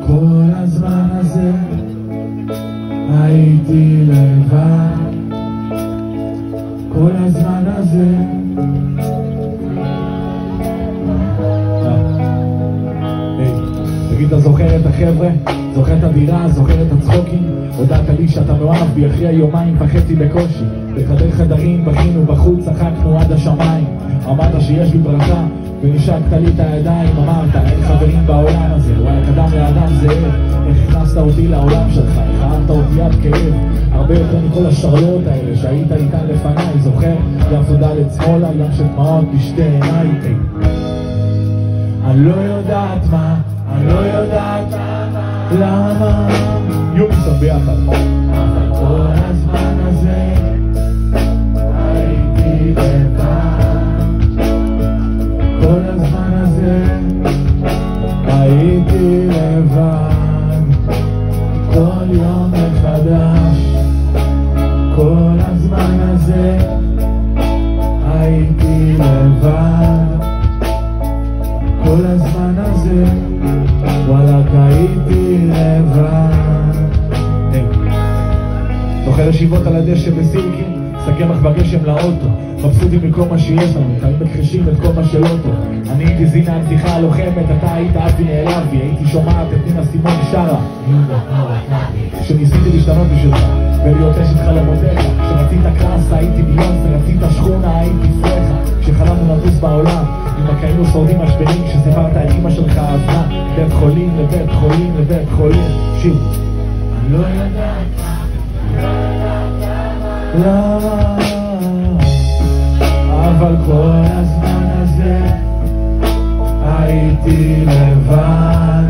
כל הזמן הזה הייתי לבד, כל הזמן הזה תגיד, אתה זוכר את החבר'ה? זוכר את הדירה? זוכר את הצחוקים? הודעת לי שאתה מאוהב בי אחרי יומיים וחצי בקושי, בחדר חדרים בכינו בחוץ, צחקנו עד השמיים. אמרת שיש לי ברכה ונשקת לי את הידיים, אמרת אין חברים בעולם הזה, וואלה קדם לאדם זאב. איך הכנסת אותי לעולם שלך, איך אהבת אותי עד כאב, הרבה יותר מכל השרלות האלה שהיית איתן לפניי. זוכר? יפו ד' שמאלה, ים של דמעות בשתי עיניי. אני לא יודעת מה, אני לא יודעת למה יוביסון ביחד, אבל כל הזמן הזה הייתי לבד, כל הזמן הזה הייתי לבד, כל יום מחדש, כל הזמן הזה הייתי לבד, כל הזמן הזה וואלק הייתי לבד. זוכר ישיבות על הדשא בסירקין, סכם לך בגשם לאוטו, מבסוטים מכל מה שיש לנו, תמיד מכחישים את כל מה שלא טוב. אני הייתי זינה הנציחה הלוחמת, אתה היית אבי נעלב בי, הייתי שומעת את נינה סימון שרה שניסיתי להשתנות בשבילך ולהיות אשת חלומותיך, כשרצית קרס הייתי ביון ורצית שכונה הייתי פרחה, כשחלמנו לטוס בעולם אם היינו שורדים משברים, כשסיפרת על אמא שלך עזנה בית חולים לבית חולים לבית חולים. שיר אני לא יודעת למה, אבל כל הזמן הזה הייתי לבד,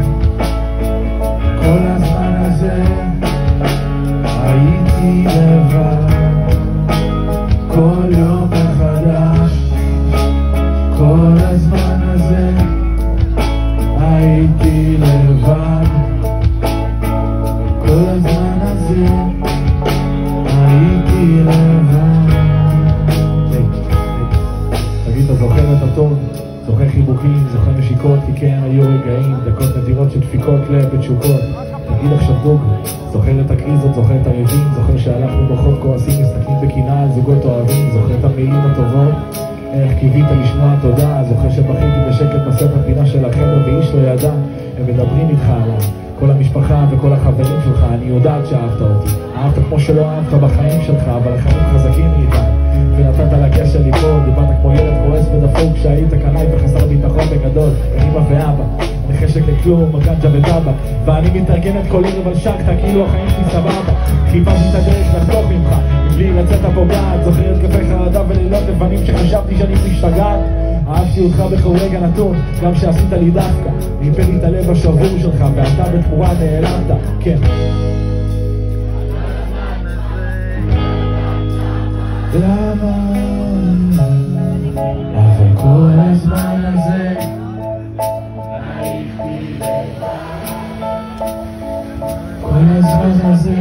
כל הזמן הזה הייתי לבד, כל יום מחדש, כל הזמן הזה הייתי לבד, כל הזמן הזה הייתי לבד. תגיד, אתה זוכר את הטון? זוכר חיבוקים, זוכר נשיקות, כי כן היו רגעים, דקות נדירות של דפיקות לב ותשוקות. תגיד עכשיו דוגרי, זוכר את הקריזות, זוכר את הריבים, זוכר שהלכנו ברחוב כועסים, מסתכלים בקינה על זוגות אוהבים, זוכר את המילים הטובות, איך קיווית לשמוע תודה, זוכר שבכיתי בשקט בספר פינה של החדר ואיש לא ידע, הם מדברים איתך עליו, כל המשפחה וכל החברים שלך. אני יודעת שאהבת אותי, אהבת כמו שלא אהבת בחיים שלך, אבל החיים חזקים מאיתנו ונתת לגשל ליפול, דיברת כמו ילד כועס ודפוק כשהיית קנאי וחסר ביטחון בגדול, אמא ואבא, אני חשק לכלום, גנג'ה וטבק, ואני מתארגנת כל ערב על שקטה כאילו החיים שלי סבבה. חיפשתי את הדרך לחתוך ממך מבלי לצאת הפוגעת, זוכר את קפי חרדה ולילות לבנים שחשבתי שאני משתגעת. אהבתי אותך בכל רגע נתון, גם שעשית לי דווקא, ניפל לי את הלב השבור שלך ואתה בתמורה נעלמת. כן למה, אבל כל הזמן הזה הייתי לבד, כל הזמן הזה